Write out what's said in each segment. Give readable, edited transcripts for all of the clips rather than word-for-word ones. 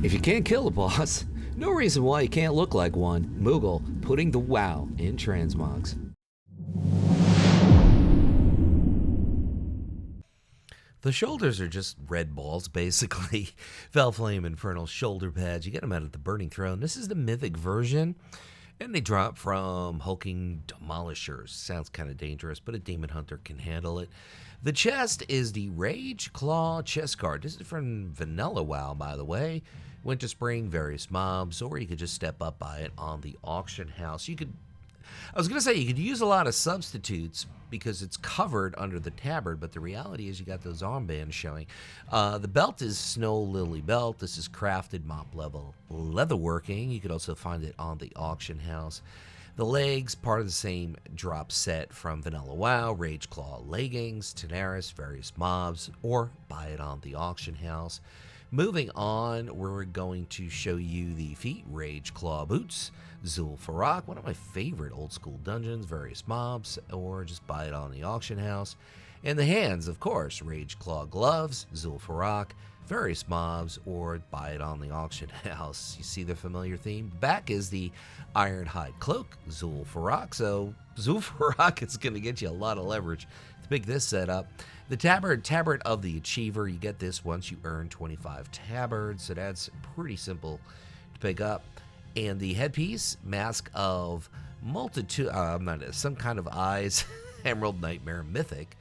If you can't kill a boss, no reason why you can't look like one. Moogle putting the wow in transmogs. The shoulders are just red balls, basically. Felflame Infernal shoulder pads. You get them out at the Burning Throne. This is the mythic version, and they drop from hulking demolishers. Sounds kind of dangerous, but a demon hunter can handle it. The chest is the Rage Claw chest guard. This is from Vanilla WoW, by the way. Winter Spring, various mobs, or you could just step up by it on the auction house. I was going to say you could use a lot of substitutes because it's covered under the tabard, but the reality is you got those armbands showing. The belt is Snow Lily belt. This is crafted mop level leatherworking. You could also find it on the auction house. The legs, part of the same drop set from Vanilla WoW, Rage Claw leggings, Tenaris, various mobs, or buy it on the auction house. Moving on, we're going to show you the feet, Rage Claw boots, Zul'Farrak, one of my favorite old school dungeons, various mobs, or just buy it on the auction house. And the hands, of course, Rage Claw gloves, Zul'Farrak, various mobs, or buy it on the auction house. You see the familiar theme? Back is the Ironhide cloak, Zul'Farrak. So Zul'Farrak is going to get you a lot of leverage to pick this setup. The tabard of the Achiever, you get this once you earn 25 tabards, so that's pretty simple to pick up. And the headpiece, Mask of Multitude, some kind of eyes, Emerald Nightmare Mythic.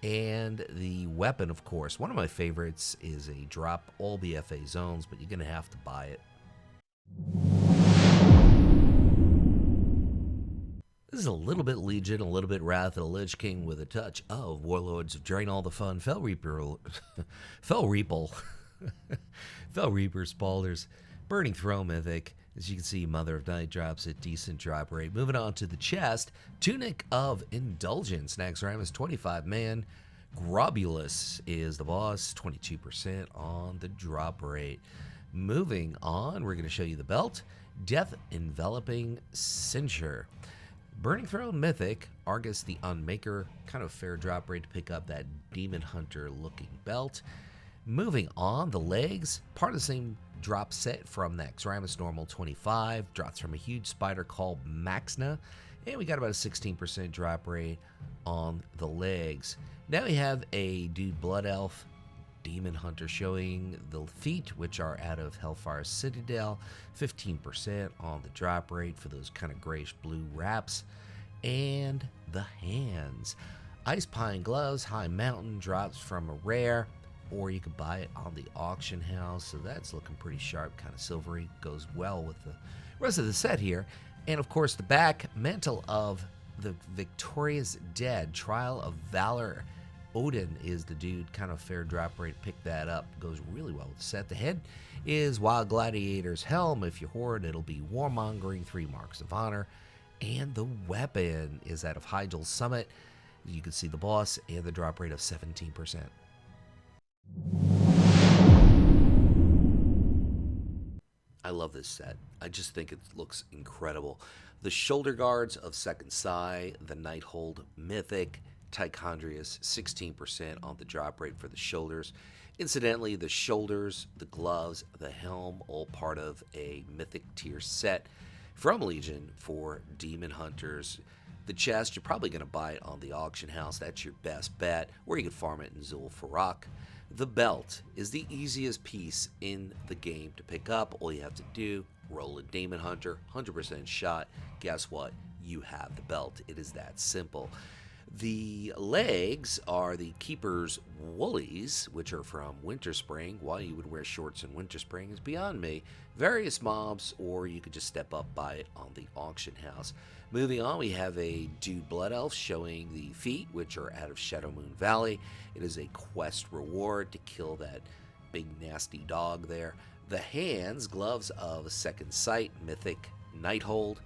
And the weapon, of course, one of my favorites is a drop all BFA zones, but you're going to have to buy it. This is a little bit Legion, a little bit Wrath of the Lich King with a touch of Warlords of Draenor, all the fun. Fell Reaper, Spalders, Burning Throne Mythic. As you can see, Mother of Night drops at decent drop rate. Moving on to the chest, Tunic of Indulgence. Naxxramas 25 man. Grobulus is the boss, 22% on the drop rate. Moving on, we're going to show you the belt, Death Enveloping Cincture. Burning Throne Mythic, Argus the Unmaker, kind of fair drop rate to pick up that Demon Hunter looking belt. Moving on, the legs, part of the same drop set from Naxxramas Normal 25, drops from a huge spider called Maxna, and we got about a 16% drop rate on the legs. Now we have a Dude Blood Elf, Demon Hunter showing the feet, which are out of Hellfire Citadel, 15% on the drop rate for those kind of grayish blue wraps. And the hands, Ice Pine Gloves, High Mountain, drops from a rare, or you could buy it on the auction house. So that's looking pretty sharp, kind of silvery, goes well with the rest of the set here. And of course the back, Mantle of the Victorious Dead, Trial of Valor. Odin is the dude, kind of fair drop rate, pick that up, goes really well with the set. The head is Wild Gladiator's Helm. If you hoard, it'll be Warmongering, 3 Marks of Honor. And the weapon is out of Hygel's Summit. You can see the boss and the drop rate of 17%. I love this set. I just think it looks incredible. The shoulder guards of Second Sai, the Nighthold Mythic, Tichondrius, 16% on the drop rate for the shoulders. Incidentally, the shoulders, the gloves, the helm, all part of a Mythic tier set from Legion for Demon Hunters. The chest, you're probably going to buy it on the auction house. That's your best bet, or you can farm it in Zul'Farrak. The belt is the easiest piece in the game to pick up. All you have to do, roll a Demon Hunter, 100% shot. Guess what? You have the belt. It is that simple. The legs are the Keeper's Woolies, which are from Winter Spring. Why you would wear shorts in Winter Spring is beyond me. Various mobs, or you could just step up, buy it on the auction house. Moving on, we have a Dude Blood Elf showing the feet, which are out of Shadowmoon Valley. It is a quest reward to kill that big nasty dog there. The hands, Gloves of Second Sight, Mythic Nighthold.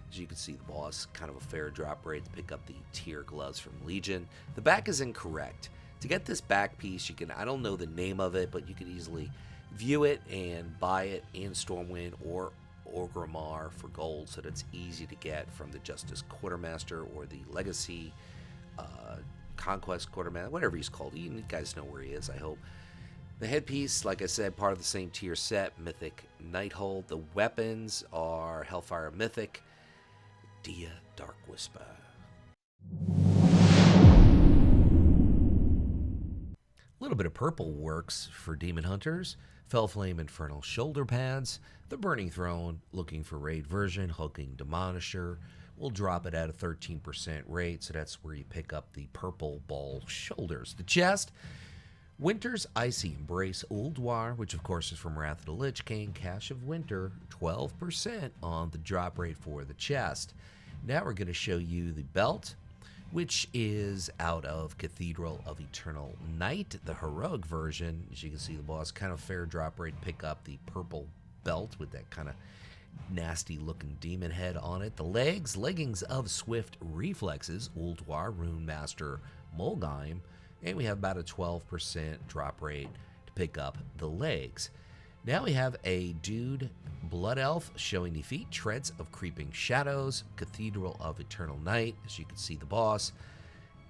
As you can see, the boss, kind of a fair drop rate to pick up the tier gloves from Legion. The back is incorrect. To get this back piece, you can, I don't know the name of it, but you could easily view it and buy it in Stormwind or Orgrimmar for gold, so that's easy to get from the Justice Quartermaster or the Legacy Conquest Quartermaster, whatever he's called. You guys know where he is, I hope. The headpiece, like I said, part of the same tier set, Mythic Nighthold. The weapons are Hellfire Mythic, Dia Dark Whisper. A little bit of purple works for Demon Hunters. Fellflame Infernal Shoulder Pads. The Burning Throne, looking for raid version, Hulking Demonisher. We'll drop it at a 13% rate, so that's where you pick up the purple ball shoulders. The chest, Winter's Icy Embrace Ulduar, which of course is from Wrath of the Lich King. Cache of Winter, 12% on the drop rate for the chest. Now we're going to show you the belt, which is out of Cathedral of Eternal Night, the heroic version. As you can see, the boss kind of fair drop rate. Pick up the purple belt with that kind of nasty looking demon head on it. The leggings of Swift Reflexes, Ulduar, Rune Master, Mulgheim, and we have about a 12% drop rate to pick up the legs. Now we have a dude Blood Elf showing the feet, Treads of Creeping Shadows, Cathedral of Eternal Night. As you can see, the boss,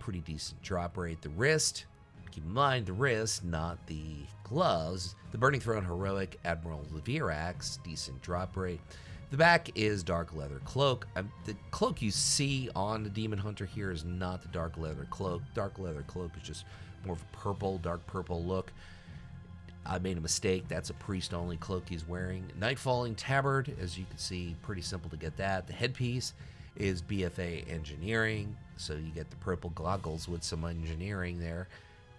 pretty decent drop rate. The wrist, keep in mind the wrist, not the gloves. The Burning Throne Heroic Admiral Levirax, decent drop rate. The back is Dark Leather Cloak. The cloak you see on the Demon Hunter here is not the Dark Leather Cloak. Dark Leather Cloak is just more of a purple, dark purple look. I made a mistake. That's a priest-only cloak he's wearing. Nightfalling Tabard, as you can see, pretty simple to get that. The headpiece is BFA Engineering, so you get the purple goggles with some engineering there.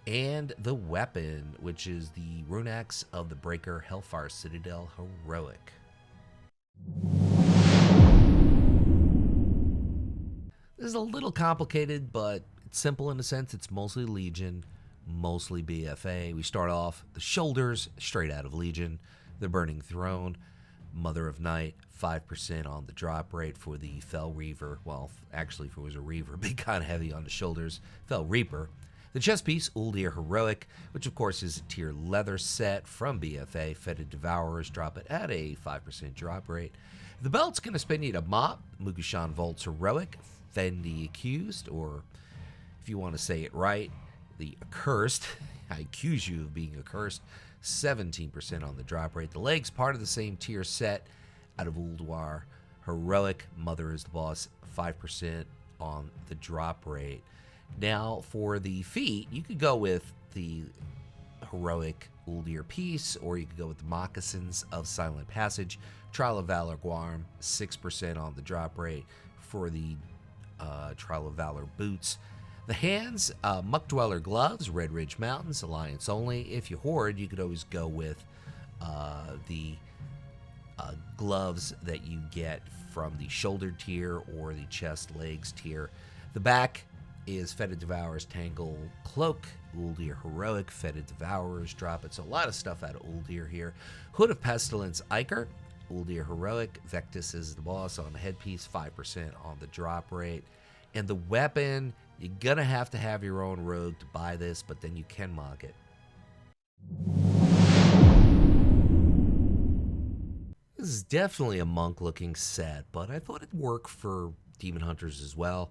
And the weapon, which is the Rune Axe of the Breaker Hellfire Citadel Heroic. This is a little complicated, but it's simple in a sense. It's mostly Legion, mostly BFA. We start off the shoulders, straight out of Legion. The Burning Throne, Mother of Night, 5% on the drop rate for the Fell Reaver. Well, actually, if it was a Reaver, it'd be kind of heavy on the shoulders. Fell Reaper. The chest piece, Uldir Heroic, which of course is a tier leather set from BFA. Fetid Devourers drop it at a 5% drop rate. The belt's going to spin you to Mop, Mugushan Volt's Heroic, Fen the Accused, or if you want to say it right, the Accursed. I accuse you of being accursed. 17% on the drop rate. The legs, part of the same tier set out of Ulduar. Heroic, Mother is the boss, 5% on the drop rate. Now, for the feet, you could go with the heroic Uldir piece, or you could go with the moccasins of Silent Passage. Trial of Valor Guarm, 6% on the drop rate for the Trial of Valor boots. The hands, Muck Dweller gloves, Red Ridge Mountains, Alliance only. If you hoard, you could always go with the gloves that you get from the shoulder tier or the chest legs tier. The back is Fetid Devourers Tangle Cloak, Uldir Heroic, Fetid Devourers drop it. So a lot of stuff out of Uldir here. Hood of Pestilence Iker, Uldir Heroic, Vectis is the boss on the headpiece, 5% on the drop rate. And the weapon, you're gonna have to have your own rogue to buy this, but then you can mog it. This is definitely a monk-looking set, but I thought it'd work for Demon Hunters as well.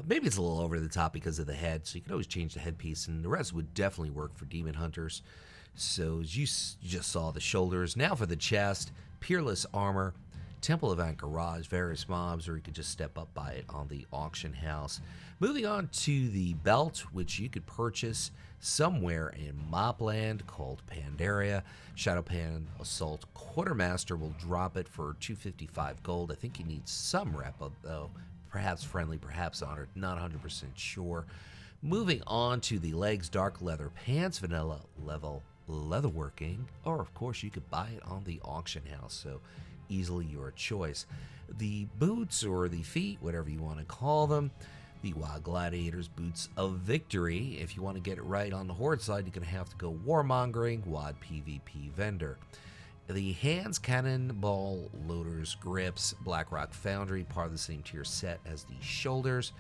Maybe it's a little over the top because of the head, so you could always change the headpiece, and the rest would definitely work for Demon Hunters. So as you just saw the shoulders. Now for the chest, Peerless Armor, Temple of Anchorage, various mobs, or you could just step up by it on the auction house. Moving on to the belt, which you could purchase somewhere in Mopland called Pandaria. Shadowpan Assault Quartermaster will drop it for 255 gold. I think you need some rep, though. Perhaps friendly, perhaps honored, not 100% sure. Moving on to the legs, dark leather pants, vanilla level leatherworking, or of course you could buy it on the auction house, so easily your choice. The boots, or the feet, whatever you want to call them, the Wild Gladiators Boots of Victory. If you want to get it right on the horde side, you're going to have to go warmongering, WAD PvP vendor. The hands, Cannonball Loader's grips, Blackrock Foundry, part of the same tier set as the shoulders.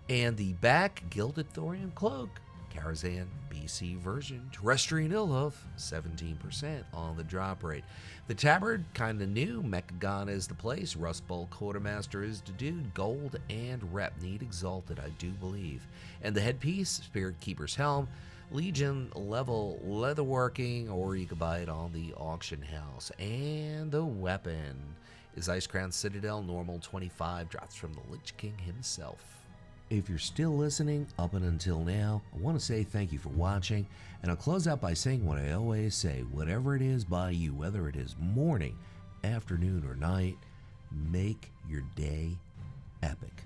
And the back, Gilded Thorium Cloak, Karazhan BC version, Terrestrian Illhoof, 17% on the drop rate. The tabard, kind of new, Mechagon is the place, Rust Bowl Quartermaster is the dude, gold and rep need exalted, I do believe. And the headpiece, Spirit Keeper's Helm, Legion level leatherworking, or you could buy it on the auction house. And the weapon is Ice Crown Citadel, normal 25, drops from the Lich King himself. If you're still listening up and until now, I want to say thank you for watching, and I'll close out by saying what I always say: whatever it is by you, whether it is morning, afternoon, or night, make your day epic.